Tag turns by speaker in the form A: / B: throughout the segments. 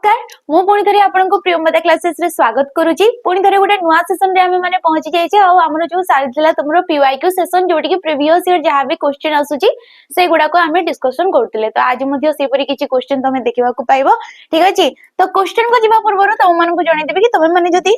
A: नमस्कार मु पुणी थे आपको प्रियमता क्लासेस रे स्वागत करुची पुणी थे गोटे नुआ सेशन रे आमे माने पहुंची जाइछे आ हमर जो सारितला तुमरो पीवाईक्यू सेशन जोटी कि प्रीवियस ईयर जहां भी क्वेश्चन आसुची से गुडा को आमे डिस्कशन करथिले तो आज मध्ये से परी किछि क्वेश्चन तमे देखिबा को पाइबो ठीक अछि तो क्वेश्चन को जिबा पूर्व तुम मन को जणाई देबे कि तुम माने जति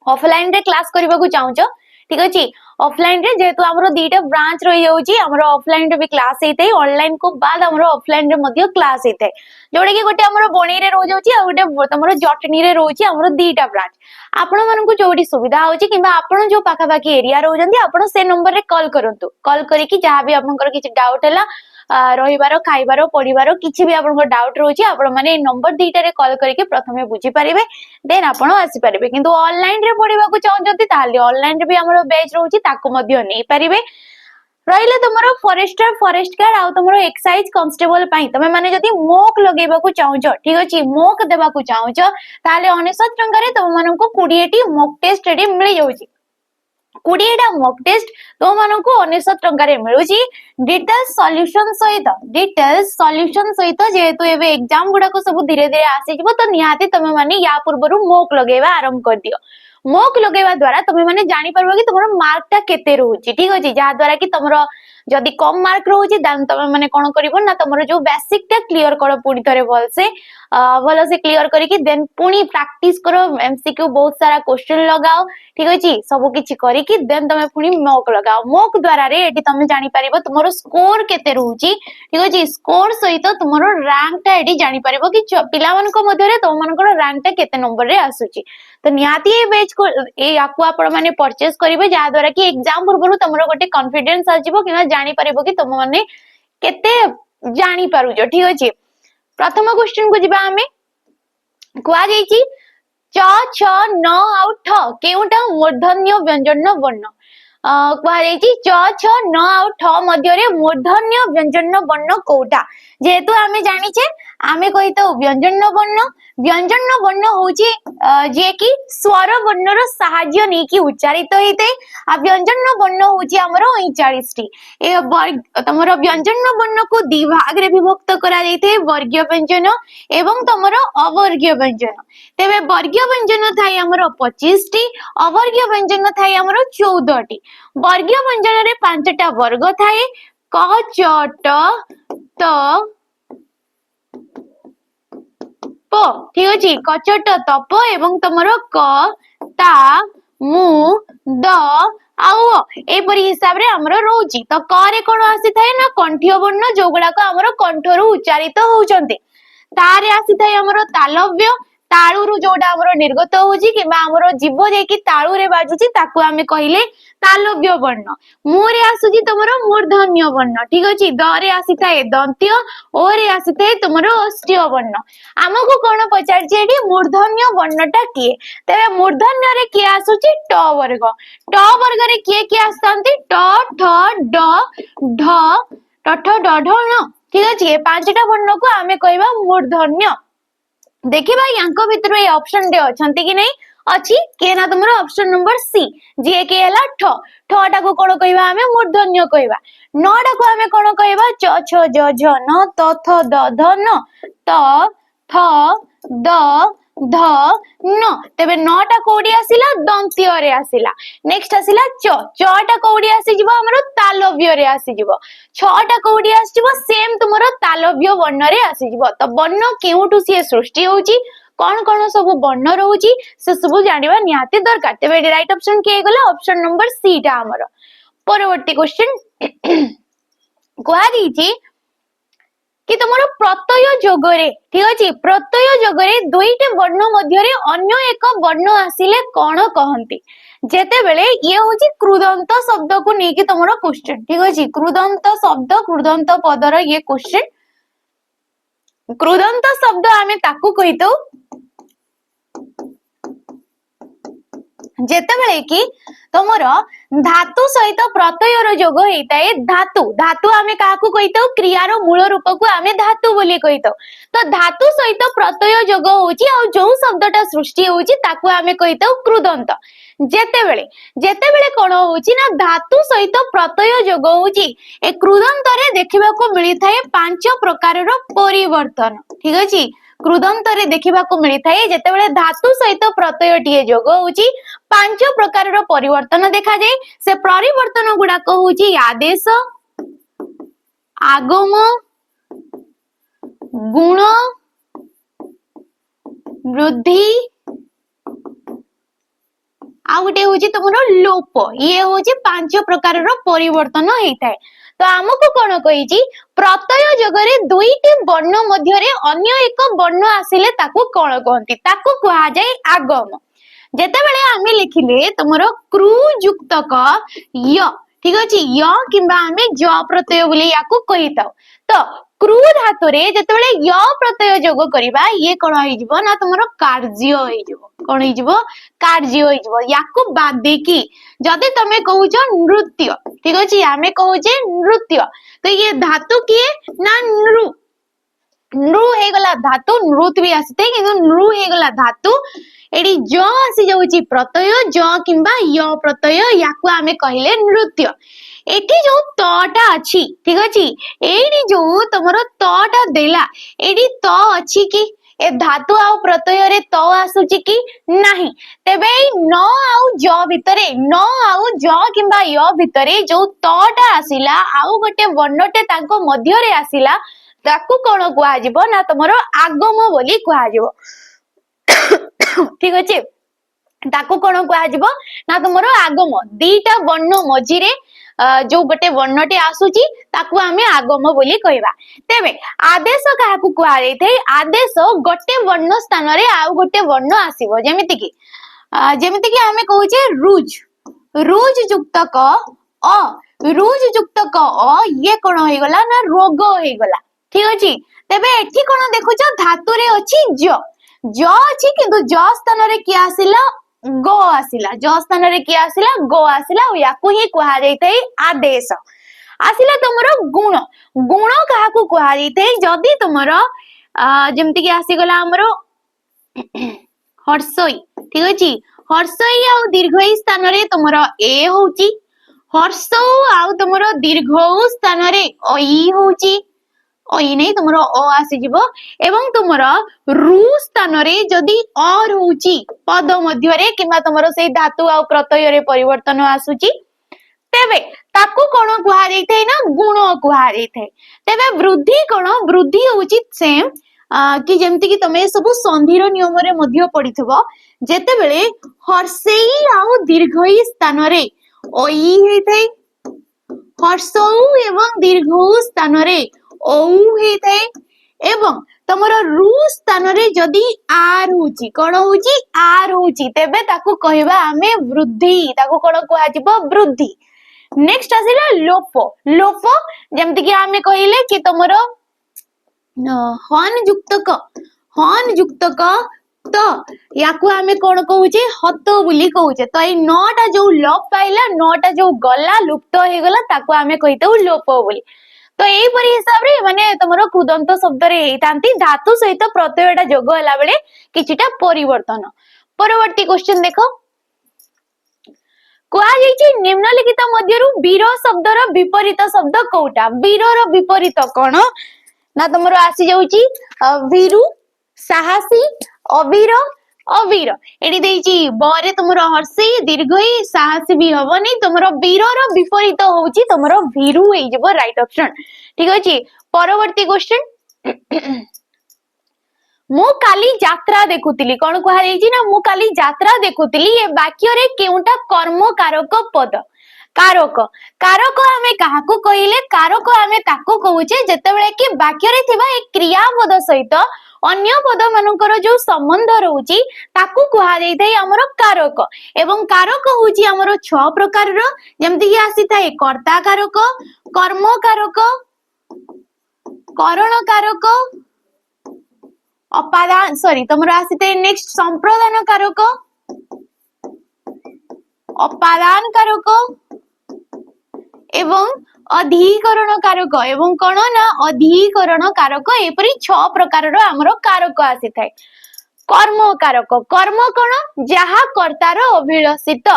A: ऑफलाइन रे क्लास करबा को चाहूचो ठीक अछि ऑफलाइन रे जेतु हमरो दीटा ब्रांच रही जाउची हमरो ऑफलाइन रे भी क्लास हेतै ऑनलाइन को बाद हमरो ऑफलाइन रे मध्ये क्लास हेतै जोडे कि गोटे हमरो बणी रे रह जाउची आ गोटे तमरो जटनी रे रहउची हमरो दीटा ब्रांच आपण मन को जोडी सुविधा होची किबा आपण जो पाखा बाकी एरिया रहउजंती आपण से नंबर रे कॉल करंतु कॉल करी कि जहां भी आपनकर किछि डाउट हैला रहिबारो खाइबारो पढिबारो किछि भी आपनकर डाउट रहउची आपण माने नंबर दीटा रे कॉल करिके प्रथमे बुझी परिबे देन आपण आसी परिबे किंतु ऑनलाइन रे पढिबा को चाहजंती ताले ऑनलाइन रे भी हमरो बैच रहउची ताको मध्ये नै परिबे रहिले तुमरो फॉरेस्टर फॉरेस्ट गार्ड आ तुमरो एक्साइज कांस्टेबल पई तमे माने जति मोक लगेबा को चाहजो ठीक अछि मोक देबा को चाहजो ताले 99 टंका रे तुम मानन को 20 टी मोक टेस्ट रे मिल जाउची 20 टा मोक टेस्ट तुम मानन को 99 टंका रे मिलुची डिटेल सॉल्यूशन सहित जेहेतु एबे एग्जाम गुडा को सब धीरे धीरे आसी जिवो तो निहाती तमे माने या पूर्वरु मोक लगेबा आरंभ कर दियो मोक लगेबा द्वारा तुम माने जानि परबो कि तुमरो मार्क टा केते रहउची ठीक अछि जा द्वारा कि तुमरो जदि कम मार्क रहउची दान तुम माने कोन करिवो ना तुमरो जो बेसिक टा क्लियर करो पुणी थरे भल से क्लियर करी कि देन पुणी प्रैक्टिस करो एमसीक्यू बहुत सारा क्वेश्चन लगाओ ठीक अछि सब किछि करी कि देन तुम पुणी मोक लगाओ मोक द्वारा रे एटी तुम जानि परिबो तुमरो स्कोर केते रहउची ठीक अछि स्कोर सहित तुमरो रैंक टा एटी जानि परिबो कि पिला मन को मध्ये रे तुम मानकर रैंक टा केते नंबर रे आसुची तो निहाती ए बैच को ए याकू आपण माने परचेज करिवे जा द्वारा कि एग्जाम पूर्व तुमरो गोटे कॉन्फिडेंस आजिबो कि जानि परिबो कि तुम माने केते जानि पारुजो ठीक अछि प्रथम क्वेश्चन को जिबा हमें कुआ जाईची च छ न आउ ठ केउटा मूर्धन्य व्यंजन वर्ण कुआ जाईची च छ न आउ ठ मध्य रे मूर्धन्य व्यंजन वर्ण कोउटा जेहेतु आमे जानिछे आमे कहितो व्यंजन वर्ण होची जे कि स्वर वर्ण रो सहाय्य नै कि उच्चारित होइते आ व्यंजन वर्ण होची हमरो 39 टी ए तमरो व्यंजन वर्ण को दि भाग रे विभक्त करा जाइते वर्गीय व्यंजन एवं तमरो अवर्गीय व्यंजन तेबे वर्गीय व्यंजन थाई हमरो 25 टी अवर्गीय व्यंजन थाई हमरो 14 टी वर्गीय व्यंजन रे 5 टा वर्ग थाई क च ट त प ठीक अछि कचट तप एवं तमरो क ता मु द आउ ए परी हिसाब रे हमरो रहउची तो क रे कोन आसी थाए ना कंठीय वर्ण जो गुडा को हमरो कंठरू उच्चारित होउचंती तारे आसी थाए हमरो तालव्य ताळुरु जोडा हमरो निर्गत होउची किबा हमरो जीव जे कि ताळु रे बाजुची ताकू हमें कहिले तालव्य वर्ण मु रे आसुची तमरो मूर्धन्य वर्ण ठीक अछि द रे आसी थाए दंत्य ओ रे आसी थाए तमरो अष्टीय वर्ण हमको कोन पचारची एठी मूर्धन्य वर्णटा किए तेबे मूर्धन्य रे किए आसुची ट वर्ग रे किए आसतांती ट ठ ड ढ ट ठ ड ढ न ठीक अछि ए पांचटा वर्ण को हमें कहबा मूर्धन्य देखिबा यांको भितर ए ऑप्शन डे अछंती कि नै अछि के ना तुमरो ऑप्शन नंबर सी जे के हला ठ ठटा को कोन कहबा हमें मूर्धन्य कहबा नटा को हमें कोन कहबा च छ ज झ न त थ द ध न त थ द ध न तेबे नटा कोडी आसिला दंत्य रे आसिला नेक्स्ट आसिला चटा कोडी आसी जिवो हमरो तालव्य रे आसी जिवो छटा कोडी आसी जिवो सेम तुमरो तालव्य वर्ण रे आसी जिवो तो वर्ण केउटु से सृष्टि होउची कौन सब वर्ण रहउची से सब जानिबा निहाती दरकार तेबे राइट ऑप्शन के गला ऑप्शन नंबर सी टा हमरो परवर्ती क्वेश्चन कोआ दीची कि तुमरो प्रत्यय जोगरे ठीक अछि प्रत्यय जोगरे दुईटे वर्ण मध्य रे अन्य एक वर्ण आसिले कोन कहंती जेते बेले ये होची कृदंत शब्द को नै कि तुमरो क्वेश्चन ठीक अछि कृदंत शब्द कृदंत पदर ये क्वेश्चन कृदंत शब्द आमे ताकू कहितो जेतेबेले कि तमर धातु सहित प्रत्ययर जोग होता है धातु धातु आमे काहाकू कहिताउ क्रियार मूल रूप को आमे धातु बोली कहिताउ तो धातु सहित प्रत्यय जोग होची आ जो शब्दटा सृष्टि होची ताकू आमे कहिताउ कृदंत जेतेबेले जेतेबेले कोन होची ना धातु सहित प्रत्यय जोग होची ए कृदंत रे देखिबा को मिली थाए पांच प्रकार रो परिवर्तन ठीक अछि कृदंत रे देखिबा को मिली थाए जेतेबेले धातु सहित प्रत्यय टिए जोग होची पांच प्रकार रो परिवर्तन देखा जाए से परिवर्तन गुडा को होची आदेश आगम गुण वृद्धि आ गोटे होची तुमरो लोप ये होची पांच प्रकार रो परिवर्तन हेताए तो हमको कोन कहिची प्रत्यय जगरे दुईटी वर्ण मध्य रे अन्य एक वर्ण आसिले ताकू कोन कहंती ताकू कहा जाय आगम जेतेबेले आमे लिखिले तुमरो क्रू युक्त क य ठीक अछि य किबा आमे ज प्रत्यय बोली याकू कहिताउ तो क्रू धातु रे जेतेबेले य प्रत्यय जोग करिबा ये कोन होई जिवो ना तुमरो कार्य होई जिवो कोन होई जिवो कार्य होई जिवो याकू बादे की जदि तमे कहूछ नृत्य ठीक अछि आमे कहूचे नृत्य तो ये धातु किए ना नृ नृ हे गला धातु नृत भी आसीते किंतु नृ हे गला धातु एडी ज आसी जाउची प्रत्यय ज किंबा य प्रत्यय याकू आमे कहिले नृत्य एठी जो तटा अछि ठीक अछि एडी जो तमरो तटा देला एडी त अछि कि ए धातु आउ प्रत्यय रे त आसुची कि नाही तेबे न आउ ज भितरे न आउ ज किंबा य भितरे जो तटा आसिला आउ गोटे वर्णटे ताको मध्य रे आसिला ताकू कोन कुआ जिवो ना तमरो आगम बोली कुआ जिवो ठीक अछि ताकू कोन कुआ जिवो ना तमरो आगम दीटा वर्ण मझिरे जो गोटे वर्णटे आसुची ताकू आमे आगम बोली कहबा तेबे आदेश काहाकू कुआ जायथे आदेश गोटे वर्ण स्थान रे आ गोटे वर्ण आसीबो जेमिति कि आमे कहूचे रुज रुज युक्त क अ रुज युक्त क अ ये कोन होई गला ना रोग होई गला ठीक अछि तेबे एठी कोन देखुछ धातु रे अछि ज अछि किंतु ज स्थान रे कि आसिला गो आसिला ज स्थान रे कि आसिला गो आसिला ओ याकू ही कुहा जायते आदेश आसिला तुमरो गुण गुण काहाकू कुहा जायते जदी तुमरो जेमति कि आसी गला हमरो हर्षई ठीक अछि हर्षई आ दीर्घई स्थान रे तुमरो ए होची हर्ष आ तुमरो दीर्घ स्थान रे ओई होची ओई नै तुमरो ओ आसी जिवो एवं तुमरो रु स्थान रे जदी और होची पद मध्य रे किबा तुमरो सेई धातु आ प्रत्यय रे परिवर्तन आसुची तेबे ताकू कोन कुहा जायथे ना गुण कुहा जायथे तेबे वृद्धि कोन वृद्धि होची सेम कि जेमति कि तमे सब संधिर नियम रे मध्य पडिथबो जेते बेले हर्षई आ दीर्घई स्थान रे ओई हेथे हर्षौ एवं दीर्घौ स्थान रे औ हेथे एवं तमरो रु स्थान रे जदी आर होची कोन होची आर होची तेबे ताकू कहबा आमे वृद्धि ताकू कोन कुआ जिवो वृद्धि नेक्स्ट आसिला लोप लोप जेमति कि आमे कहिले कि तमरो हन युक्त क तो याकू आमे कोन कहूचे हत बोली कहूचे तो ए नटा जो लोप पाइला नटा जो गला लुप्त हे गला ताकू आमे कहितौ लोप बोली तो एई परि हिसाब रे माने तमरो कृदंत शब्द रे हेतांती धातु सहित प्रत्ययटा जोग होला बेले किछिटा परिवर्तन परवर्ती क्वेश्चन देखो कुआ जायछि निम्नलिखित मध्यरु वीर शब्दर विपरीत शब्द कोउटा वीरर विपरीत कोन ना तमरो आसी जाउछि वीरु साहसी अवीर अवीर एडी देइछि बरे तुमरो हर्षी दीर्घई साहसी भी हबनी तुमरो वीरर विपरीत होउछि तुमरो भीरु होई जबो राइट ऑप्शन ठीक अछि परवर्ती क्वेश्चन मु काली यात्रा देखुतिली कोन कहा जायछि ना मु काली यात्रा देखुतिली ए वाक्य रे केउटा कर्म कारक पद कारक कारक हमें काहाकू कहिले कारक हमें ताको कहूचे जेतेबेले कि वाक्य रे थिबा ए क्रियापद सहित अन्य पद मानकर जो संबंध रहउची ताकू कहा जायथाय हमरो कारक एवं कारक होउची हमरो 6 प्रकार रो जेमति कि आसी थाए कर्ता कारक कर्म कारक करण कारक अपादान सॉरी तुमरो आसी थाए नेक्स्ट संप्रदान कारक अपादान कारक एवं अधिकरण कारक एवं कौन ना अधिकरण कारक एपरी 6 प्रकार रो हमरो कारक आसी थाए। कर्म कारक कर्म कौन जहा कर्तार अभिलषित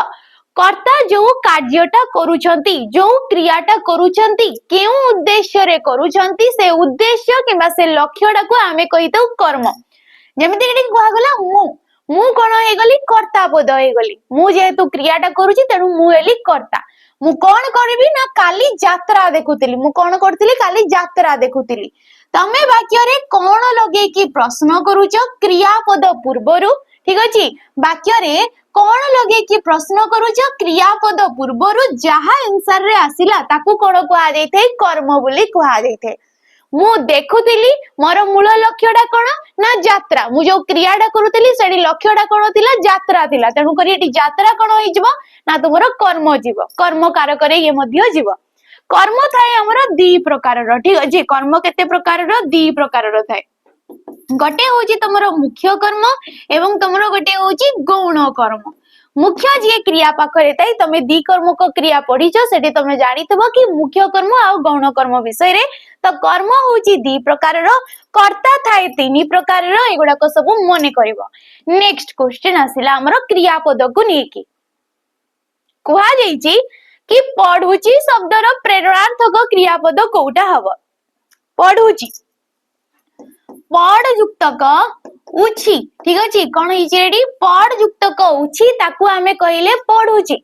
A: कर्ता जो कार्यटा करूछंती जो क्रियाटा करूछंती केउ उद्देश्य रे करूछंती से उद्देश्य किबा से लक्ष्यटा को आमे कहितौ कर्म। जेमिति कि कुआ गला मु कोन हे गली कर्ता पद हे गली मु जेतु क्रियाटा करूची तेनु मु हेली कर्ता। मु कोन करबी ना काली यात्रा देखुतिली मु कोन करतिली काली यात्रा देखुतिली। तमे वाक्य रे कोन लगे कि प्रश्न करूछ क्रियापद पूर्वरु ठीक अछि वाक्य रे कोन लगे कि प्रश्न करूछ क्रियापद पूर्वरु जहा आंसर रे आसिला ताकू कोन कुआ जायथे कर्म बोली कुआ जायथे। मु देखुतिली मोर मूल लक्ष्यटा कोन ना यात्रा मु जो क्रियाटा करूतिली सेडी लक्ष्यटा कोन थिला यात्रा थिला तेनु करी एटी यात्रा कोन होई जिवो ना तुमरो कर्म जीव कर्म कारक रे ये मध्य जीव। कर्म थाए हमर दी प्रकार रो ठीक अछि कर्म केते प्रकार रो दी प्रकार रो थाए गटे होची तमरो मुख्य कर्म एवं तमरो गटे होची गौण कर्म। मुख्य जे क्रिया पाखरे ताई तमे दी कर्म को क्रिया पढिछो सेठी तमे जानितबो कि मुख्य कर्म आ गौण कर्म विषय रे तो कर्म होची दी प्रकार रो कर्ता थाए तीन प्रकार रो एगुडा को सब मने करबो। नेक्स्ट क्वेश्चन आसिला हमरो क्रियापद को नेकी कुहा जाईची कि पढुची शब्दर प्रेरणार्थक क्रियापद कोउटा हबो पढुची पढ़ युक्तक उछि ठीक अछि कोन हिचेडी पढ़ युक्तक उछि ताकू आमे कहिले पढुची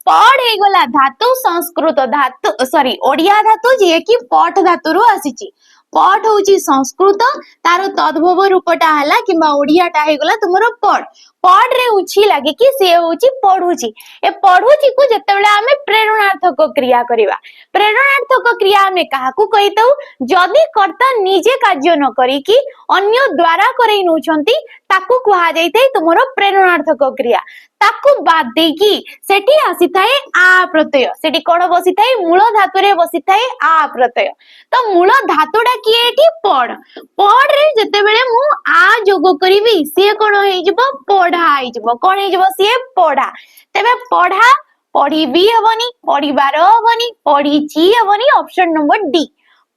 A: पढ़ हे गला धातु संस्कृत धातु सॉरी ओडिया धातु जे कि पठ धातु रु आसीची पठ होची संस्कृत तार तद्भव रूपटा हला किबा ओडियाटा हे गला तुमरो पढ़ पढ़ रे उछि लागे कि से होची पढुची ए पढुची को जतेबेले आमे प्रेरणार्थक क्रिया करिवा प्रेरणार्थक क्रिया आमे काहाकू कहितौ जदी कर्ता निजे कार्य न करी कि अन्य द्वारा करै नउछंती ताकू कुहा जायते तुमरो प्रेरणार्थक क्रिया ताकू बाद देकी सेठी आसी थाए आ प्रत्यय सेठी कोन बसी थाए मूल धातु रे बसी थाए आ प्रत्यय तो मूल धातुडा की एठी पढ़ पढ़ रे जतेबेले मु आ जोग करिवि से कोन हे जबो पढ़ा हे जबो कोन हे जबो से पढ़ा तबे पढ़ा पढ़ी भी हबनी पढ़ीबार हबनी पढ़ीची हबनी ऑप्शन नंबर डी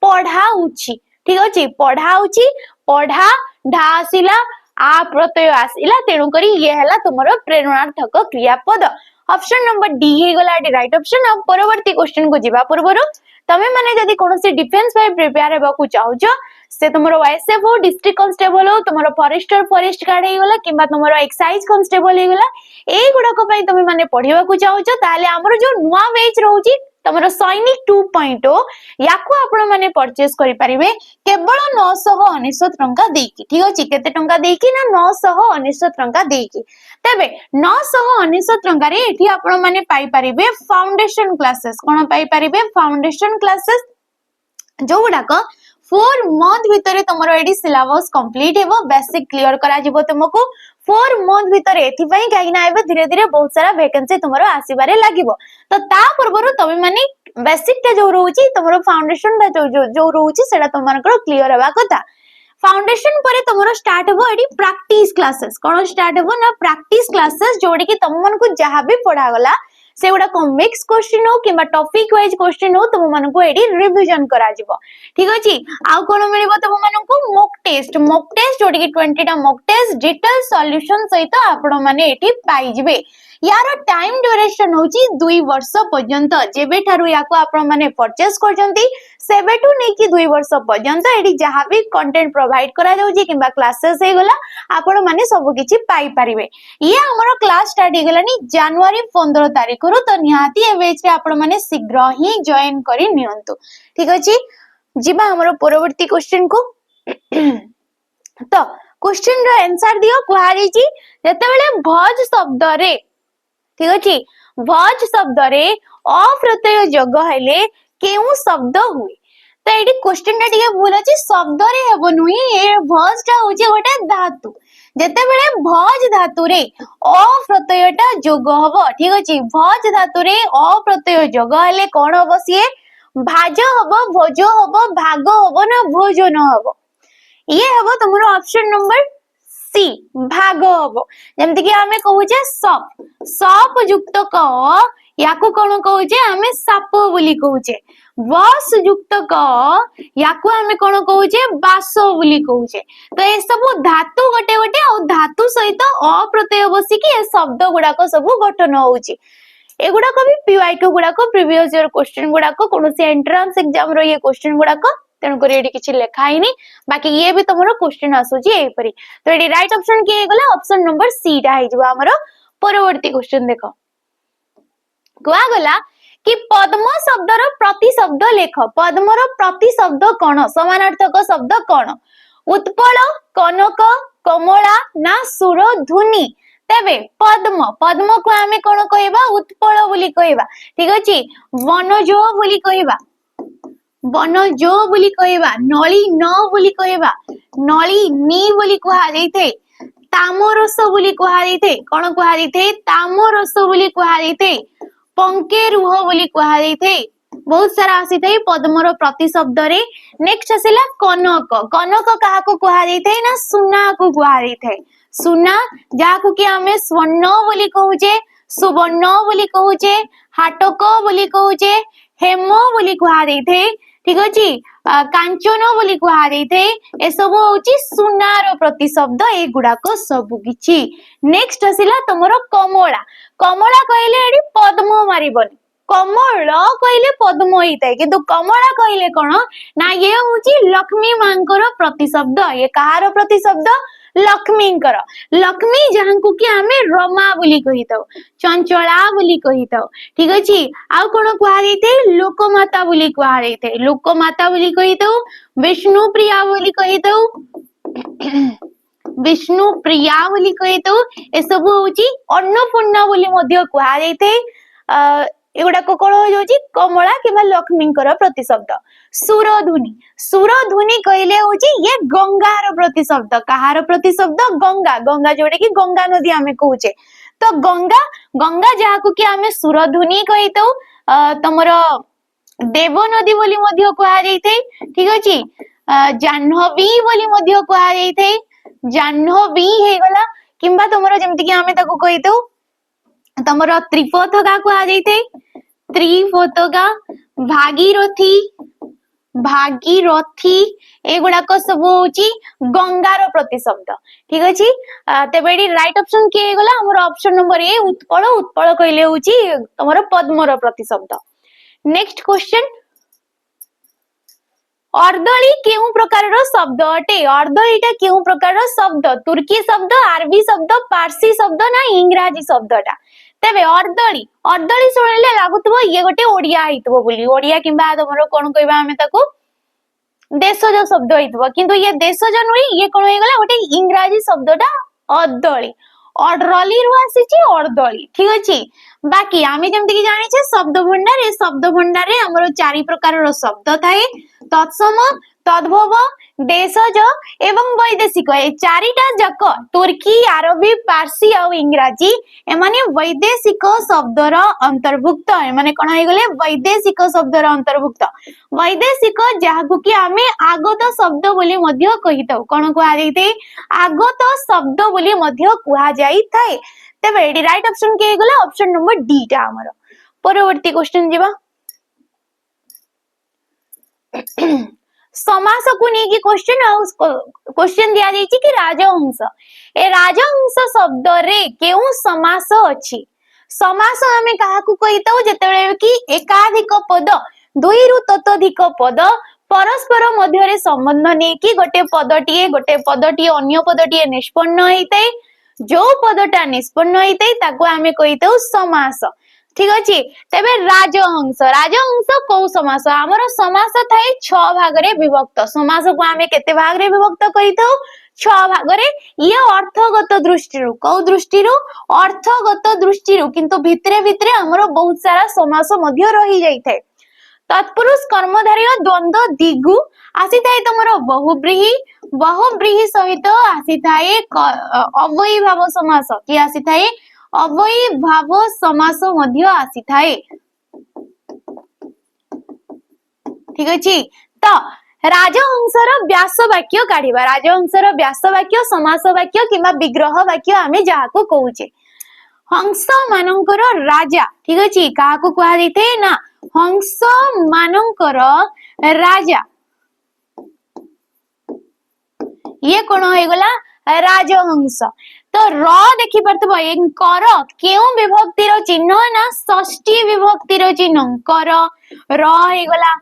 A: पढ़ा उछि ठीक अछि पढ़ा उछि पढ़ा ढा आसिला आ प्रत्यय आसिला तेणु करी ये हला तुमरो प्रेरणार्थक क्रियापद ऑप्शन नंबर डी हे गला राइट ऑप्शन। अब परवर्ती क्वेश्चन को जिबा पूर्वरु तमे माने जदी कोनोसी डिफेंस पाई प्रिपेयर हेबा को चाहूचो से तुमरो एसएफ हो डिस्ट्रिक्ट कांस्टेबल हो तुमरो फॉरेस्टर फॉरेस्ट गार्ड हे गला किबा तुमरो एक्साइज कांस्टेबल हे गला ए गुडा को पई तमे माने पढिबा को चाहूचो ताले हमरो जो नुवा बैच रहउची तमरो सैनिक 2.0 याकू आपण माने परचेस करि परिबे केवल 999 टंका देकी ठीक अछि केते टंका देकी ना 999 टंका देकी तबे 999 टंका रे एठी आपण माने पाई परिबे फाउंडेशन क्लासेस कोन पाई परिबे फाउंडेशन क्लासेस जो गुडाक 4 मंथ भितरे तमरो एडी सिलेबस कंप्लीट हेबो बेसिक क्लियर करा जिवो तुमको 4 मंथ भितरे एथि पई काई ना एबे धीरे धीरे बहुत सारा वैकेंसी तुमरो आसीबारे लागिवो तो ता पूर्वरु तमे माने बेसिक टा जो रहउची तुमरो फाउंडेशन टा जो रहउची सेटा तुमनकर क्लियर हेबा कथा फाउंडेशन परे तुमरो स्टार्ट हेबो एडी प्रैक्टिस क्लासेस कोन स्टार्ट हेबो ना प्रैक्टिस क्लासेस जोडी कि तुमन को जहा भी पढ़ा गला से गुडा को मिक्स क्वेश्चन हो किबा टॉपिक वाइज क्वेश्चन हो तुम मन को एडी रिवीजन करा जिवो ठीक अछि आ कोन मिलिबो तुम मन को मॉक टेस्ट जोडी कि 20 टा मॉक टेस्ट डिटेल सॉल्यूशन सहित आपण माने एठी पाई जिवे यार टाइम ड्यूरेशन होची 2 वर्ष पर्यंत जेबे थारु याको आपण माने परचेस करजंती सेबेटू नै कि 2 वर्ष पर्यंत एडी जहा भी कंटेंट प्रोवाइड करा जाउची किबा क्लासेस हे गला आपण माने सब किछि पाई परिबे ये हमरो क्लास स्टार्ट हे गलानी जनवरी 15 तारिख रु तो निहाती ए बैच रे आपण माने शीघ्र ही जॉइन करि नियंतु ठीक अछि जिबा हमरो परवर्ती क्वेश्चन को तो क्वेश्चन रो आंसर दियो कुहा जाईची जतेबेले भज शब्द रे ठीक अछि भज शब्द रे अप्रत्यय जोग हेले केउ शब्द हुई तो एडी क्वेश्चन टा ଟିକେ भूल अछि शब्द रे हेबो नुई ए भज टा होची गोटे धातु जेतेबेले भज धातु रे अप्रत्यय टा जोग हबो ठीक अछि भज धातु रे अप्रत्यय जोग हेले कोन हबो सिए भाज हबो भोज हबो भाग हबो ना भोजन हबो ये हबो तुमरो ऑप्शन नंबर सी भाग हम जमती कि आमे कहूचे सप सप युक्त क याकू कौन कहूचे आमे साप बोली कहूचे बस युक्त क याकू आमे कौन कहूचे बास बोली कहूचे तो ए सब धातु गोटे गोटे आ धातु सहित अ प्रत्यय बसिकी ए शब्द गुडाक सब गठन होउची एगुडाक भी पीवाईक्यू गुडाक प्रीवियस ईयर क्वेश्चन गुडाक कोनोसी एंट्रांस एग्जाम रो ये क्वेश्चन गुडाक तेणु करी एटी किछि लेखा हिनी बाकी ये भी तमरो क्वेश्चन आसुची एई परी तो एटी राइट ऑप्शन के गला ऑप्शन नंबर सी टा हे जबो हमरो परवर्ती क्वेश्चन देखो कुआ गला कि पद्म शब्दर प्रतिशब्द लेख पद्मर प्रतिशब्द कोन समानार्थक शब्द कोन उत्पल कनक कमला ना सुरधुनी तेबे पद्म पद्म को आमे कोन कहबा उत्पल बोली कहबा ठीक अछि वनज बोली कहबा वनज बोली कहबा नली न बोली कहबा नली नी बोली कहा जाइथे तामरस बोली कहा जाइथे कोन कहा जाइथे तामरस बोली कहा जाइथे पंके रुह बोली कहा जाइथे बहुत सारा आसी थे पद्मर प्रतिशब्द रे नेक्स्ट आसिला कनक कनक काहा को कहा जाइथे ना सुना को कहा जाइथे सुना जाको कि हमें स्वर्ण बोली कहूचे सुवर्ण बोली कहूचे हाटक बोली कहूचे हेम बोली कहा जाइथे ठीक अछि कांचन बोली कहा जाइथे ए सब होची सुनार प्रतिशब्द ए गुडाको सब किछि नेक्स्ट आसिला तमरो कमला कमला कहले एडी पद्म मारिबनी कमल कहले पद्म होइताय किंतु कमला कहले कोन ना ये होची लक्ष्मी मांकर प्रतिशब्द ये कहार प्रतिशब्द लक्ष्मींकर लक्ष्मी जहांकु कि हमें रमा बोली कहिताउ चंचला बोली कहिताउ ठीक अछि आउ कोन कहा जाइते लोकमाता बोली कहा जाइते लोकमाता बोली कहिताउ विष्णु प्रिया बोली कहिताउ विष्णु प्रिया बोली कहिताउ ए सब होची अन्नपूर्णा बोली मध्य कहा जाइते एगुडाक कौन हो जाउची कमला किबा लक्ष्मींकर प्रतिशब्द सुरधुनी सुरधुनी कहले होची ये गंगार प्रतिशब्द कहार प्रतिशब्द गंगा गंगा जोड़े कि गंगा नदी आमे कहूचे तो गंगा गंगा जाहाकु कि आमे सुरधुनी कहितौ तमर देव नदी बोली मध्य कहा जाइथे ठीक अछि जाह्नवी बोली मध्य कहा जाइथे जाह्नवी हे गला किंबा तमर जेमति कि आमे ताको कहितौ तमर त्रिपथगा कहा जाइथे त्रिपथगा भागीरथी भागीरथी एगुडाक सब होची गंगार प्रतिशब्द ठीक अछि तेबेडी राइट ऑप्शन के गला हमर option number A Utpal Utpal कहले होची तमर पद्मर प्रतिशब्द नेक्स्ट क्वेश्चन अर्दली केउ प्रकार शब्द अटे अर्दलीटा केउ प्रकार शब्द तुर्की शब्द आरबी शब्द पारसी शब्द ना इंग्राजी शब्दटा तेबे अर्दली अर्दली सुनिले लागुतबो ये गोटे ओडिया हितबो बोली ओडिया किबा तमरो कोन कहबा हमें ताको देशज शब्द हितबो किंतु ये देशज नुई ये कोन हे गला गोटे इंग्राजी शब्दटा अर्दली अर्दली रु आसीची अर्दली ठीक अछि बाकी आमे जेमति कि जानि छे शब्द भंडार रे हमरो चारि प्रकार रो शब्द थाए तत्सम तद्भव देशज एवं वैदेशिक ए चारिटा जक तुर्की अरबी पारसी और इंग्राजी एमाने वैदेशिक शब्दर अंतर्भुक्त एमाने कोन हे गले वैदेशिक शब्दर अंतर्भुक्त वैदेशिक जाहाकु कि आमे आगत शब्द बोली मध्य कहितौ कोन कहा जाइते आगत शब्द बोली मध्य कहा जाई थाए तबे एडी राइट ऑप्शन के गला ऑप्शन नंबर डी टा हमर परवर्ती क्वेश्चन जीवा समास को नहीं कि क्वेश्चन दिया जाइछि कि राजहंस ए राजहंस शब्द रे केउ समास अछि समास हमें काहा को कहितौ जेतेबेले कि एकाधिक पद दुई रु ततोधिक पद परस्पर मध्य रे संबंध ने कि गोटे पदटी अन्य पदटी निष्पन्न हेतै जो पदटा निष्पन्न हेतै ताको हमें कहितौ समास ठीक अछि तबे राजहंस राजहंस को समास हमर समास थाए 6 भाग रे विभक्त समास को हमें केते भाग रे विभक्त करितौ 6 भाग रे ये अर्थगत दृष्टिरु को दृष्टिरु अर्थगत दृष्टिरु किंतु भितरे भितरे हमर बहुत सारा समास मध्य रही जाइथाय तत्पुरुष कर्मधारय द्वंद्व दिगु आसी थाए तमरो बहुब्रीहि सहित आसी थाए अव्ययी भाव समास कि आसी थाए अव्ययी भाव समास मध्य आसी थाए ठीक अछि तो राजहंसर व्यास वाक्य काढ़िबा राजहंसर व्यास वाक्य समास वाक्य किंबा विग्रह वाक्य आमे जाहाको कहूचे हंस मानकर राजा ठीक अछि काहाको कुहा जैथे ना हंस मानकर राजा ये कोन होय गला राजहंस तो र देखि परतबो एंकर केउ विभक्तिर चिन्ह ना षष्ठी विभक्तिर चिन्ह कर र हे गला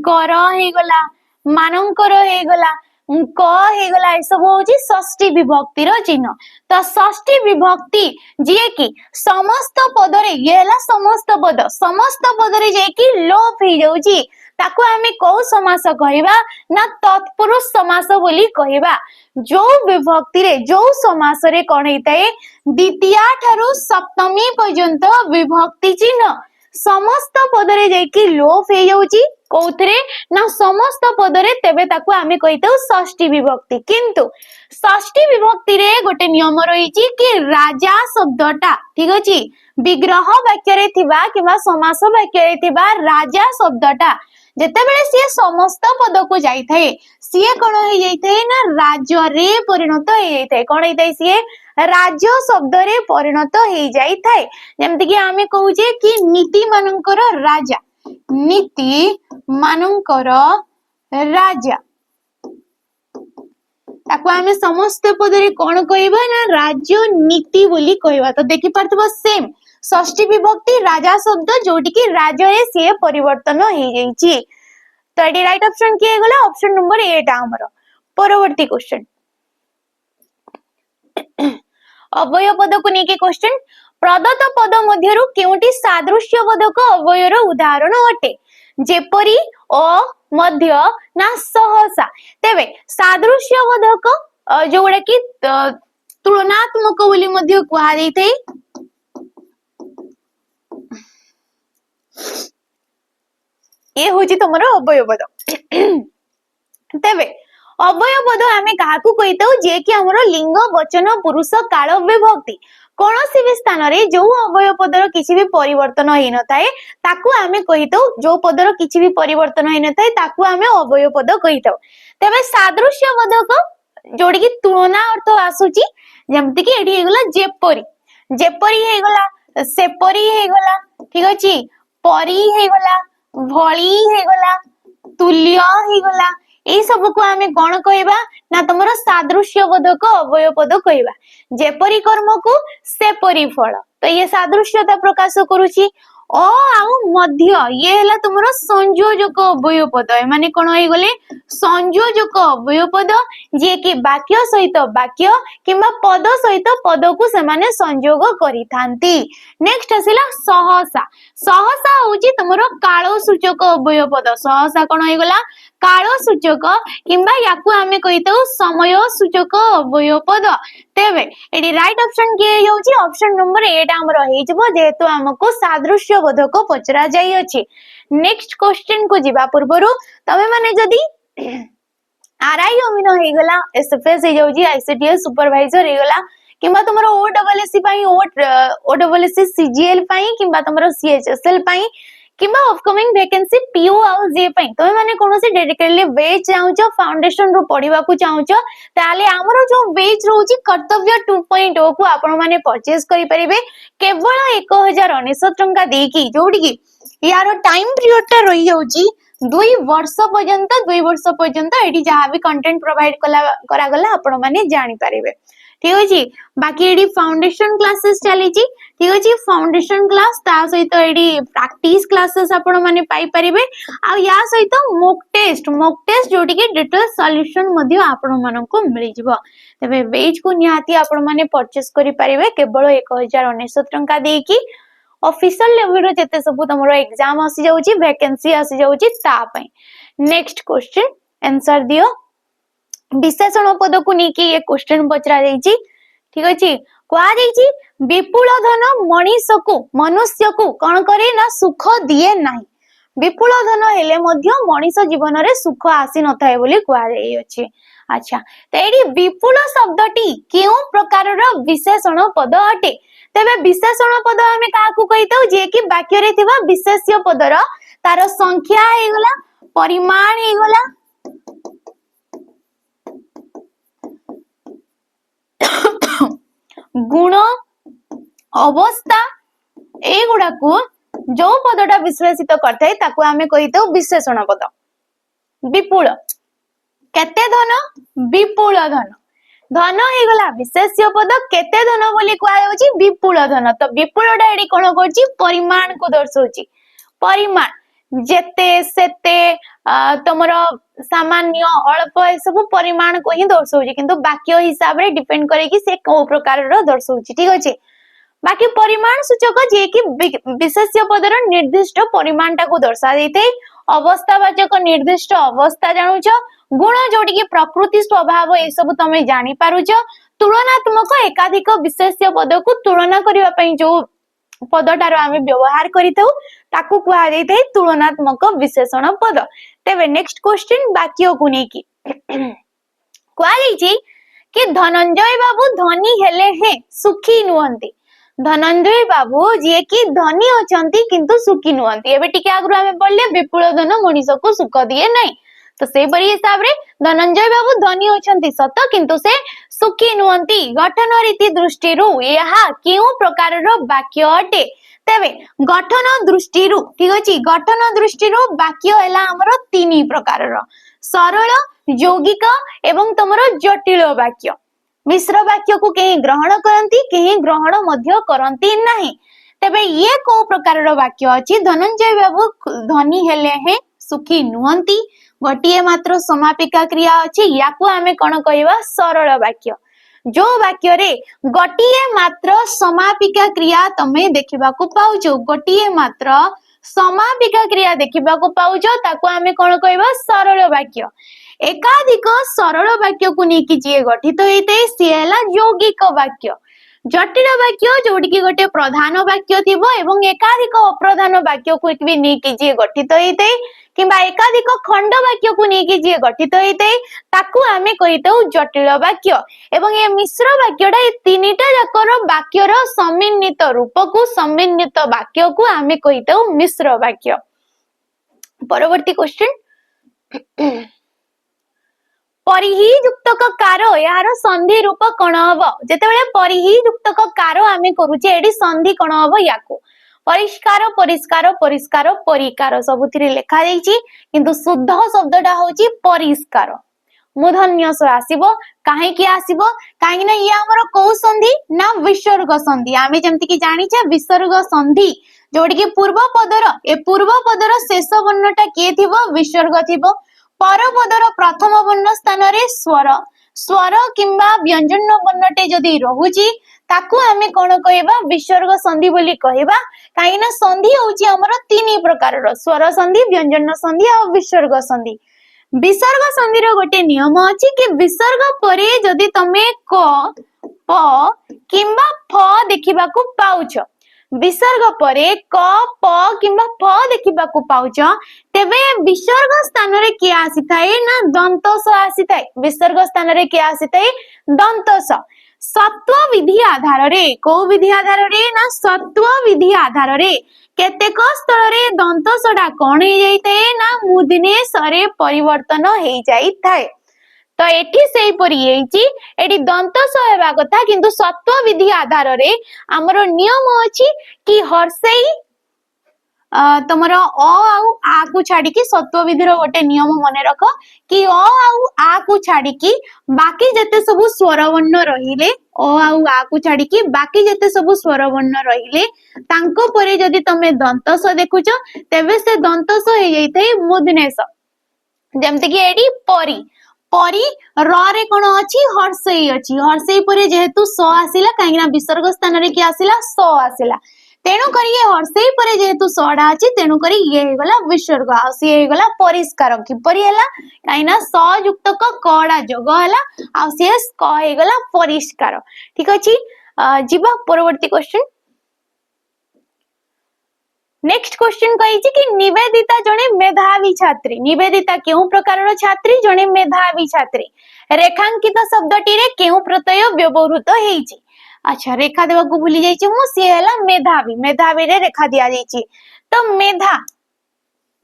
A: कर हे गला मानकर हे गला क हे गला ए सब होची षष्ठी विभक्तिर चिन्ह तो षष्ठी विभक्ति जे कि समस्त पदरे ये हला समस्त पदरे जे कि लोप हे जाउची ताको आमे को समास कहिबा ना तत्पुरुष समास बोली कहिबा जो विभक्ति रे जो समास रे कोन हेताए द्वितीया ठारू सप्तमी पर्यंत विभक्ति चिन्ह समस्त पदरे जाइकी लोप हे जाउची कोथरे ना समस्त पदरे तेबे ताको आमे कहितौ षष्ठी विभक्ति किंतु षष्ठी विभक्ति रे गोटे नियम रहिची कि राजा शब्दटा ठीक अछि विग्रह वाक्य रे थिबा किबा समास वाक्य रे थिबा राजा शब्दटा जेतेबेले सी समस्त पद को जाई थाए सी कोन हे जाई थाए ना राज्य रे परिणत हे जाई थाए कोन हे थाए सी राज्य शब्द रे परिणत हे जाई थाए जेमति कि आमे कहूजे कि नीति मानकर राजा नीति मानकर राजा ताको आमे समस्त पद रे कोन कहबा ना राज्य नीति बोली कहबा तो देखि परतबो सेम षष्ठी विभक्ति राजा शब्द जोटी कि राज्य रे से परिवर्तन हे जाईची तो एडी राइट ऑप्शन किए गला ऑप्शन नंबर 8 हमर परवर्ती क्वेश्चन अवयव पद को नेके क्वेश्चन प्रदत्त पद मध्यरु केउटी सादृश्य पदक अवयर उदाहरण अटे जेपरी अ मध्य ना सहसा तेबे सादृश्य पदक जोडा कि तुलनात्मक बोली मध्य कुहा दैथै ये होची तमरो अवयव पद तेबे अवयव पद आमे काहाकू कहितौ जे कि हमरो लिंग वचन पुरुष काल विभक्ति कोनोसी भी स्थान रे जो अवयव पदर किछि भी परिवर्तन हेइ न थाए ताकू आमे कहितौ जो पदर किछि भी परिवर्तन हेइ न थाए ताकू आमे अवयव पद कहितौ तेबे सादृश्य पदक जोडी कि तुलना अर्थ आसुची जेमति कि एडी हेगला जेपरी हेगला सेपरी हेगला ठीक अछि परी हेगला भली हेगला तुल्य हेगला ए सब को आमे कोन कहबा ना तमरो सादृश्य पदक अवयव पद कहबा जेपरी कर्म को सेपरी फल तो ये सादृश्यता प्रकाश करूची ओ आउ मध्य ये हला तमरो संयोजक अवयव पद माने कोन होई गले संयोजक अवयव पद जे कि वाक्य सहित वाक्य किंबा पद सहित पद को से माने संयोग करिथांती नेक्स्ट आसिला सहसा होची तमरो काल सूचक अवयव पद सहसा कोन होई गला काल सूचक किंबा याकू आमे कहितौ समय सूचक अवयव पद तेबे एडी राइट ऑप्शन के होची ऑप्शन नंबर 8 हमरो हेइ जबो जेहेतु हमको सादृश्य बोधक पचरा जाई अछि नेक्स्ट क्वेश्चन को जिबा पूर्वरु तमे माने जदी आरआई अमीनो हेइ गला एसएफएस हे जाउजी आईसीटीएस सुपरवाइजर हे गला किंबा तमरो ओडब्ल्यूएससी पई ओडब्ल्यूएससी सीजीएल पई किंबा तमरो सीएचएसएल पई किंबा अपकमिंग वैकेंसी पीओ आउ जे पई तमे माने कोनोसी डेडिकेटली वेज चाहूचो फाउंडेशन रो पढिबा को चाहूचो ताले हमरो जो वेज रोची कर्तव्य 2.0 को आपण माने परचेज करि परिबे केवल 1099 टंका देकी जोडी की यार टाइम पीरियड ता रही जाउची 2 वर्ष पर्यंत एडी जहां भी कंटेंट प्रोवाइड करा गला आपण माने जानि परिबे ठीक अछि बाकी एडी फाउंडेशन क्लासेस चली छी ठीक अछि फाउंडेशन क्लास ता सहित एडी प्रैक्टिस क्लासेस आपण माने पाई परिबे आ या सहित मॉक टेस्ट जोटी के डिटेल सॉल्यूशन मध्ये आपण मानन को मिलि जिवो तबे वेज को निहाती आपण माने परचेज करि परिबे केवल 1099 टंका देकी ऑफिशियल लेवल रो जते सब तमरो एग्जाम आसी जाउची वैकेंसी आसी जाउची ता पई नेक्स्ट क्वेश्चन आंसर दियो विशेषण पद को नेकी ये क्वेश्चन पचरा जाईची ठीक अछि कोआ जाईची विपुल धन मनुष्य को कोन करे ना सुख दिए नाही विपुल धन हेले मध्य मनुष्य जीवन रे सुख आसी न थाए बोली कोआ जाई अछि अच्छा त एडी विपुल शब्दटी केउ प्रकार रो विशेषण पद अटे तबे विशेषण पद हमें का को कहितौ जे कि वाक्य रे थिबा विशेष्य पदर तार संख्या हे गला परिमाण हे गला गुण अवस्था एगुड़ा को जो पदटा विश्लेषित करते ताको आमे कहितो विशेषण पद। विपुल केते धन विपुल धन धन हे गला विशेष्य पद केते धन बोली कुआ जाउची विपुल धन। तो विपुलटा एडी कोन करची परिमाण को दर्शाउची परिमाण जेते सेते तमर सामान्य अल्प ए सब परिमाण को ही दर्शाउची किंतु वाक्य हिसाब रे डिपेंड करे कि से को प्रकार रो दर्शाउची ठीक अछि। बाकी परिमाण सूचक जे कि विशेष्य पदर निर्दिष्ट परिमाणटा को दर्शा देते अवस्थावाचक निर्दिष्ट अवस्था जानुछ गुण जोटी कि प्रकृति स्वभाव ए सब तमे जानि पारुछ तुलनात्मक एकाधिक विशेष्य पद को तुलना करिवा पई जो पदटार आमे व्यवहार करितौ ताकू कुहा जायते तुलनात्मक विशेषण पद। तेबे नेक्स्ट क्वेश्चन वाक्य को नै कि कुहा जायछि कि धनंजय बाबू धनी हेले हे सुखी नुहंती। धनंजय बाबू जे कि धनी अछंती किंतु सुखी नुहंती। एबे टिके आगु आमे पढले विपुल धन मनुष्य को सुख दिए नै तो से परि हिसाब रे धनंजय बाबू धनी अछंती सत किंतु से सुखी नुहंती। गठन रीति दृष्टि रु यहा केउ प्रकार रो वाक्य अटे। तेबे गठन दृष्टि रु ठीक अछि गठन दृष्टि रु वाक्य हैला हमरो तीन प्रकार रो सरल यौगिक एवं तमरो जटिल वाक्य। मिश्र वाक्य को केही ग्रहण करंती केही ग्रहण मध्य करंती नहीं। तेबे ये को प्रकार रो वाक्य अछि धनंजय बाबू धनी हेले हे सुखी नुहंती गोटिए मात्र समापिका क्रिया अछि याकू आमे कोन कहबा सरल वाक्य। जो वाक्य रे गोटिए मात्र समापिका क्रिया तमे देखिबा को पाउछो गोटिए मात्र समापिका क्रिया देखिबा को पाउछो ताको आमे कोन कहबा सरल वाक्य। एकाधिक सरल वाक्य को नेकी जे गठित होइते से हला यौगिक वाक्य। जटिल वाक्य जोडी की गोटे प्रधान वाक्य थिबो एवं एकाधिक अप्रधान वाक्य को भी नेकी जे गठित होइते किंबा एकाधिक खंड वाक्य को नेकी जे गठित होइते ताकू आमे कहितौ जटिल वाक्य। एवं ये मिश्र वाक्यटा ए तीनटा जाकर वाक्यर सम्मिलित रूप को सम्मिलित वाक्य को आमे कहितौ मिश्र वाक्य। परवर्ती क्वेश्चन परिहि युक्तक कार यार संधि रूप कोन हबो जेतेबेले परिहि युक्तक कार आमे करूचे एडी संधि कोन हबो याको परिष्कार परिष्कार परिष्कार परिकार सबुथिरे लेखा जाईची किंतु शुद्ध शब्दटा होची परिष्कार मूर्धन्य स आसीबो काहे कि आसीबो काहे ना ये हमर को संधि ना विसर्ग संधि। आमे जेमति कि जानिछे विसर्ग संधि जोडी कि पूर्व पदर शेष वर्णटा के थिबो विसर्ग थिबो पर पदर प्रथम वर्ण स्थान रे स्वर स्वर किंबा व्यंजन वर्णटे जदी रहुची ताकू आमे कोन कहबा विसर्ग संधि बोली कहबा काहे ना संधि होची हमर तीन प्रकार रो स्वर संधि व्यंजन संधि और विसर्ग संधि। विसर्ग संधि रो गोटे नियम अछि कि विसर्ग परे जदी तमे क प किंबा फ देखिबा को पाउछ विसर्ग परे क प किंबा फ देखिबा को पाउछ तेबे विसर्ग स्थान रे के आसी थाए ना दंत स आसी थाए। विसर्ग स्थान रे के आसी थाए दंत स। सत्व विधि आधार रे को विधि आधार रे ना सत्व विधि आधार रे केतेक स्थल रे दंत सडा कोन हे जाइते ना मूर्धन्य सरे परिवर्तन हे जाई थाए। तो एठी सेही परि हेची एठी दंत स हेबा कथा किंतु सत्व विधि आधार रे हमरो नियम अछि कि हर्षेई तमरो अ आउ आ को छाडी की सत्व विधि रो गोटे नियम मने रख कि अ आउ आ को छाडी की बाकी जते सब स्वर वर्ण रहिले अ आउ आ को छाडी की बाकी जते सब स्वर वर्ण रहिले तांको परे जदी तमे दंत स देखुचो तेबे से दंत स हे जाइते मूर्धन्य स। जेमते कि एडी परी परी र रे कोन अछि हर्षेई अछि हर्षेई परे जेहेतु स आसिला काहेना विसर्ग स्थान रे कि आसिला स आसिला तेणु करी ये हर्षेई परे जेहेतु सडा अछि तेणु करी ये हे गला विसर्ग आ से हे गला परिष्कार कि परि हला काहेना स युक्त क कडा जोग हला आ से क हे गला परिष्कार। ठीक अछि जीवा परवर्ती क्वेश्चन। नेक्स्ट क्वेश्चन कही कि निवेदिता जने मेधावी छात्री। निवेदिता केउ प्रकार छात्री जने मेधावी छात्री। रेखांकित शब्दटी रे केउ प्रत्यय व्यवहृत हेइची। अच्छा रेखा देवा को भूली जाइची मु से हला मेधावी मेधावी रे रेखा दिया जाइची। तो मेधा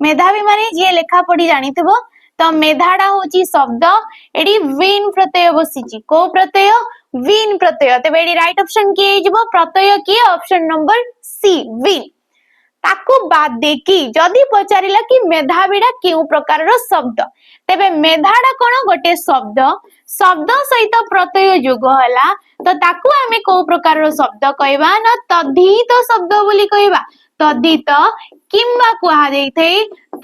A: मेधावी माने जे लेखा पढ़ी जानिथबो तो मेधाडा होची शब्द एडी विन प्रत्यय बसिची को प्रत्यय विन प्रत्यय तेबे एडी राइट ऑप्शन किए हिजबो प्रत्यय किए ऑप्शन नंबर सी विन ताकू बाद देकी जदि पचारिला कि मेधावीडा केउ प्रकार रो शब्द तेबे मेधाडा कोन गोटे शब्द शब्द सहित प्रत्यय जोग होला तो ताकू आमे को प्रकार रो शब्द कहबा ना तद्धित शब्द बोली कहबा तद्धित किंबा कुहा जाइथे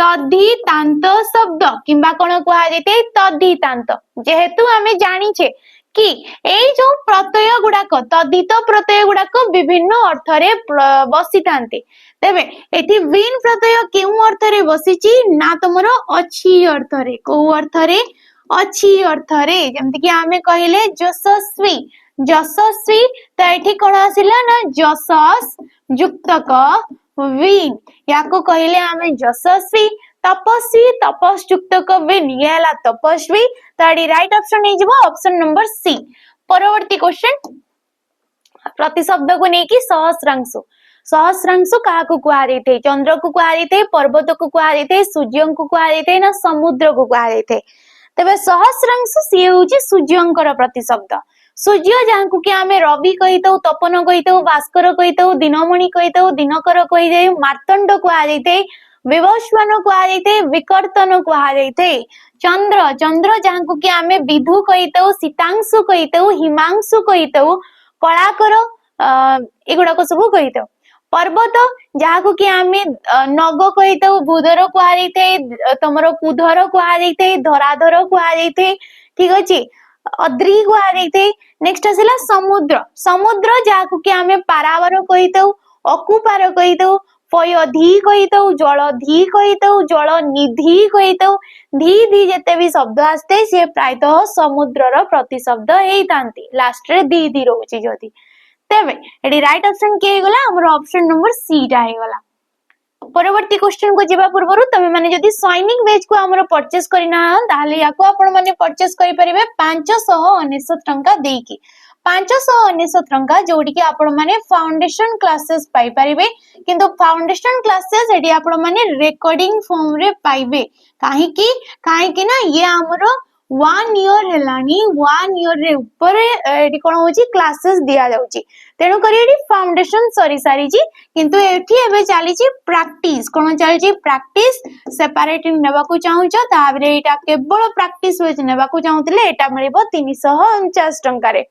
A: तद्धितांत शब्द किंबा कोन कुहा जाइथे तद्धितांत जेहेतु आमे जानि छे कि एई जो प्रत्यय गुडाक तद्धित प्रत्यय गुडाक विभिन्न अर्थ रे बसी थांते तेबे एठी विन प्रत्यय केउ अर्थ रे बसीची ना तमरो अछि अर्थ रे को अर्थ रे अछि अर्थ रे जेमति कि आमे कहिले यशस्वी यशस्वी त एठी कोन आसिला ना यशस युक्तक विन याको कहिले आमे यशस्वी तपस्वी तपस युक्तक विन येला तपस्वी ताडी राइट ऑप्शन हे जिवो ऑप्शन नंबर सी परवर्ती क्वेश्चन प्रतिशब्द को नेकी सहस्रांशु सहस्रांशु काहाकू कुहा जाइथे चंद्र को कुहा जाइथे पर्वत को कुहा जाइथे सूर्य को कुहा जाइथे ना समुद्र को कुहा जाइथे तबे सहस्रांशु सी होची सूर्यंकर प्रतिशब्द सूर्य जाहाकू कि आमे रवि कहितौ तपन कहितौ भास्कर कहितौ दिनमणि कहितौ दिनकर कहि जाय मार्तंड कुहा जाइथे विवस्वान कुहा जाइथे विकर्तन कुहा जाइथे चंद्र चंद्र जाहाकू कि आमे विधु कहितौ सीतांशु कहितौ हिमांशु कहितौ कलाकर एगुड़ा को सब कहितौ पर्वत जाहाकू कि आमे नग कहितौ बुधर कुहा जाइथे तमरो कुधर कुहा जाइथे धराधर कुहा जाइथे ठीक अछि अद्रि कुहा जाइथे नेक्स्ट आसिला समुद्र समुद्र जाहाकू कि आमे पारावर कहितौ अकुपार कहितौ पयधी कहितौ जलधी कहितौ जल निधि कहितौ धी धी जेते भी शब्द आस्ते से प्रायतः समुद्रर प्रतिशब्द हेई तांती लास्ट रे धी धी रहउची जदी तेबे एडी राइट ऑप्शन के हेगला हमर ऑप्शन नंबर सी टा हेगला परवर्ती क्वेश्चन को जिबा पूर्वरु तमे माने जदी सैनिक वेज को हमर परचेस करिना ताले याको आपण माने परचेस करि परिबे 599 टंका देकी 599 टंका जोडी के आपण माने फाउंडेशन क्लासेस पाई परिबे किंतु फाउंडेशन क्लासेस एडी आपण माने रिकॉर्डिंग फॉर्म रे पाइबे काहे कि ना ये हमरो 1 ईयर हेलानी 1 ईयर रे ऊपर एडी कोन होची क्लासेस दिया जाउची तेनु करी एडी फाउंडेशन सरी सारी जी किंतु एठी एबे चाली छी प्रैक्टिस कोन चाली छी प्रैक्टिस सेपरेट नेबा को चाहू छ ताबरे एटा केवल प्रैक्टिस वेज नेबा को चाहूतले एटा मिलिबो 349 टंका रे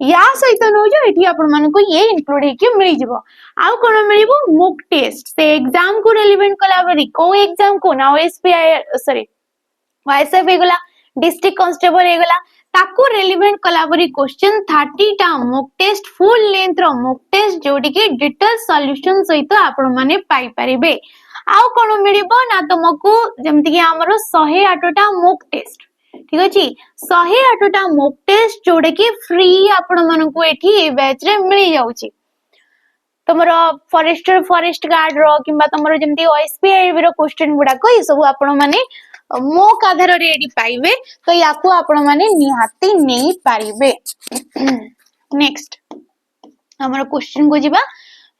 A: या सहित नो जो एठी आपण मन को ये इंक्लूड हे के मिली जिवो आउ कोन मिलिबो मॉक टेस्ट से एग्जाम को रिलेवेंट कलावरी को एग्जाम को ना एसपीआई सॉरी वाईएसएफ हेगला डिस्ट्रिक्ट कांस्टेबल हेगला ताको रिलेवेंट कलावरी क्वेश्चन 30 टा मॉक टेस्ट फुल लेंथ रो मॉक टेस्ट जोडी के डिटेल सॉल्यूशन सहित आपण माने पाई परिबे आउ कोन मिलिबो ना तुमको जेमति कि हमरो 108 टा मॉक टेस्ट ठीक अछि 108 टा मॉक टेस्ट जोडे के फ्री आपण मन को एठी ए बैच रे मिली जाउची तमरो फॉरेस्ट गार्ड रो किबा तमरो जेमति ओएसपीआई रो क्वेश्चन गुडा को ई सब आपण माने मोक आधार रे एडी पाइबे तो याको आपण माने निहाती नै पारिबे नेक्स्ट हमर क्वेश्चन को जिबा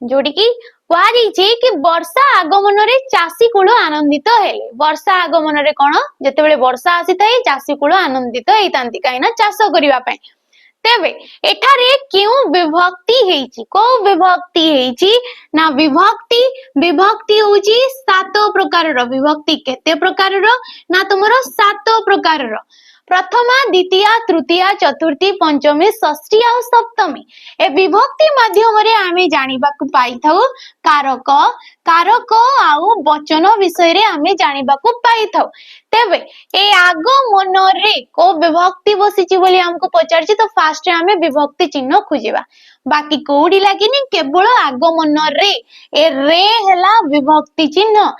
A: जोडी की क्वारी जे कि वर्षा आगमन रे चासी कुळ आनंदित हेले वर्षा आगमन रे कोन जते बेले वर्षा आसी थाए चासी कुळ आनंदित हेतांती काइना चाष करिवा पय तेबे एठारे क्यों विभक्ति हेची को विभक्ति हेची ना विभक्ति होची सात प्रकार रो विभक्ति केते प्रकार रो ना तुमरो सात प्रकार रो प्रथमा द्वितीय तृतीय चतुर्थी पंचमी षष्ठी और सप्तमी ए विभक्ति माध्यम रे आमे जानिबा को पाई थाउ कारक आउ वचन विषय रे आमे जानिबा को पाई थाउ तेबे ए आगमन रे को विभक्ति बसिची बोली हमको पचारची तो फास्ट रे आमे विभक्ति चिन्ह खोजिबा बाकी कोडी लागिनी केवल आगमन रे ए रे हेला विभक्ति चिन्ह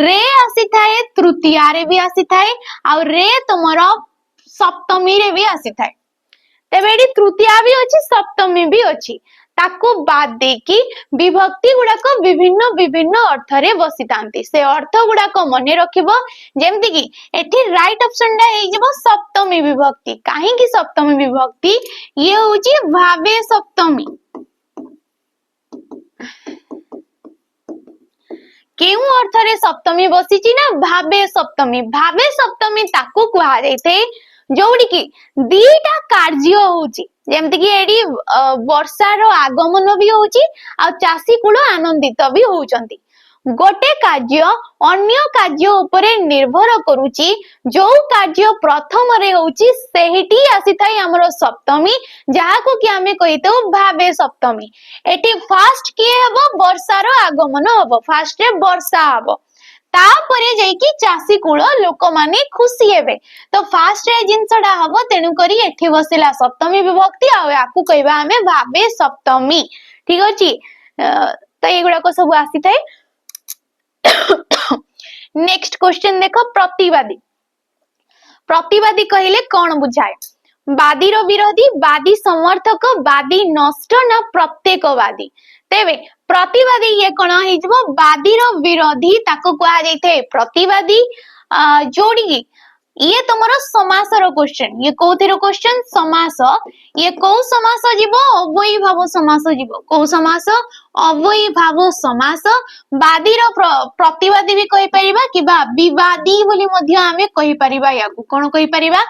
A: रे आसी थाए तृतीय रे भी आसी थाए आ रे तमरो सप्तमी रे भी आसी थाए तेबे एडी तृतीय भी अछि सप्तमी भी अछि ताको बाद देकी विभक्ति गुडा को विभिन्न विभिन्न अर्थ रे बसितांती से अर्थ गुडा को मने रखिबो जेमति कि एठी राइट ऑप्शन डा हे जेबो सप्तमी विभक्ति काहे कि सप्तमी विभक्ति ये होची भावे सप्तमी केउ अर्थ रे सप्तमी बसिची ना भावे सप्तमी ताको कुहा जायते जोड़ी की दीटा कार्य होउची जेमति कि एडी वर्षार आगमन भी होउची आ चासी कूल आनंदित भी होउचंती गोटे कार्य अन्य कार्य उपरे निर्भर करूची जो कार्य प्रथम रे होउची सेहिटी आसीथाय हमरो सप्तमी जहा को कि हमें कहितो भावे सप्तमी एटी फास्ट किए हबो वर्षार आगमन हबो फास्ट रे वर्षा हबो तापरे जाइकी चासी कूल लोक माने खुशी हेबे तो फास्ट रे जिंसडा हबो तेनु करी एठी बसिला सप्तमी विभक्ति आ याकू कहबा हमें भावे सप्तमी ठीक अछि तो एगुडा को सब आसी थाए नेक्स्ट क्वेश्चन देखो प्रतिवादी प्रतिवादी कहिले कौन बुझाए वादी रो विरोधी वादी समर्थक वादी नष्ट ना प्रत्येकवादी तेबे प्रतिवादी ये कौन हिजबो वादी रो विरोधी ताको कहा जाइथे प्रतिवादी जोड़ी ये तुमरो समास रो क्वेश्चन ये कोथिरो क्वेश्चन समास ये को समास जीवो अव्ययी भाव समास जीवो को समास अव्ययी भाव समास वादी रो प्रतिवादी भी कहि परिबा किबा विवादी बोली मध्ये आमे कहि परिबा याकू कोन कहि परिबा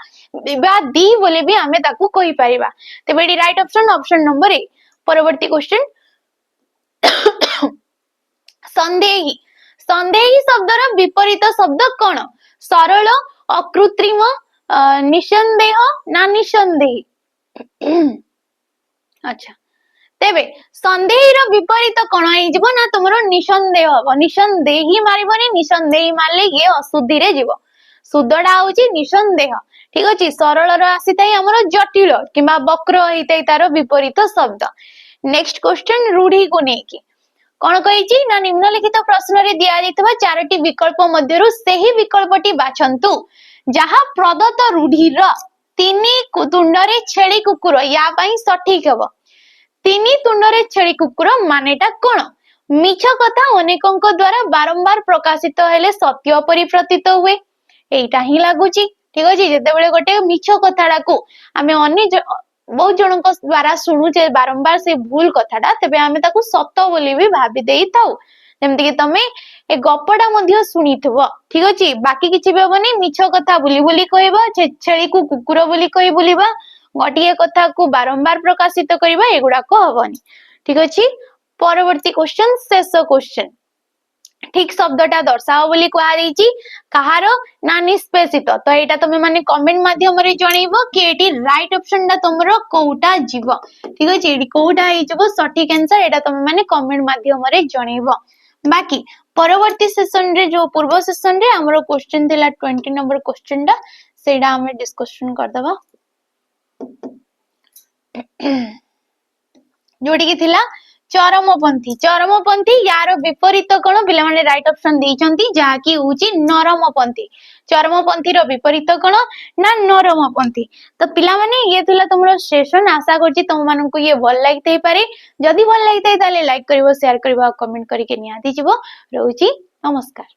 A: विवादी बोली भी आमे ताकू कहि परिबा तेबे एडी राइट ऑप्शन नंबर 1 परवर्ती क्वेश्चन संदेही संदेही शब्दर विपरीत शब्द कौन सरल अकृत्रिम निसंदेह ना निसंदेही अच्छा तेबे संदेहीर विपरीत कौन हो ना तुमरो निसंदेह हम निसंदेही मारिबनी निसंदेही मारले ये अशुद्धि रे जीव शुद्धडा होची निसंदेह ठीक अछि सरल रो आसीताई हमरो जटिल किबा वक्र होइताई तार विपरीत शब्द नेक्स्ट क्वेश्चन रूढ़ी को नेकी कौन कही ना निम्नलिखित प्रश्न रे दिया जाइतबा चारोटी विकल्प मध्यरु सेही विकल्पटी बाछंतु जहा प्रदत्त रूढ़ीर तीनी तुंडरे छेली कुकुर या पई सठिक हबो तीनी तुंडरे छेली कुकुर मानेटा कोन मिछ कथा अनेकंक द्वारा बारंबार प्रकाशित हेले सत्य परि प्रतीत हुए एटा ही लागुची ठीक अछि जेते बेले गोटे मिछ कथाडा को आमे अन्य बहुत जन द्वारा शुणुचे बारंबार से भूल कथाटा तेबे आमे ताकू सत बोली भी भाबी देई थाउ जेमति कि तमे ए गपडा मध्ये सुनिथबो ठीक अछि बाकी किछि भी होबनी मिछ कथा बोली बोली कहबा छेली को कुकुर बोली कहि बोलिबा गटिए कथा को बारंबार प्रकाशित करबा एगुडा को होबनी ठीक अछि परवर्ती क्वेश्चन शेष क्वेश्चन ठीक शब्दटा दर्शाओ बोली कहा जाईची कहारो ना निष्पेषित तो एटा तमे माने कमेंट माध्यम रे जणैबो कि एटी राइट ऑप्शन डा तमरो कोउटा जीवो ठीक अछि एटी कोउटा आइ जबो सटीक आंसर एटा तमे माने कमेंट माध्यम रे जणैबो बाकी परवर्ती सेशन रे जो पूर्व सेशन रे हमरो क्वेश्चन दिला 20 नंबर क्वेश्चन डा सेडा हमें डिस्कशन कर दबा जोडी की थिला चरमपंथी यार विपरीत कोन पिला माने राइट ऑप्शन देइचंती जहा की होची नरमपंथी चरमपंथी रो विपरीत कोन ना नरमपंथी तो पिला माने ये थिला तुमरो सेशन आशा करची तुम मानन को ये भल लागतै पारे जदी भल लागतै ताले लाइक करिवो शेयर करिवो कमेंट करके नियाती जिवो रहउची नमस्कार।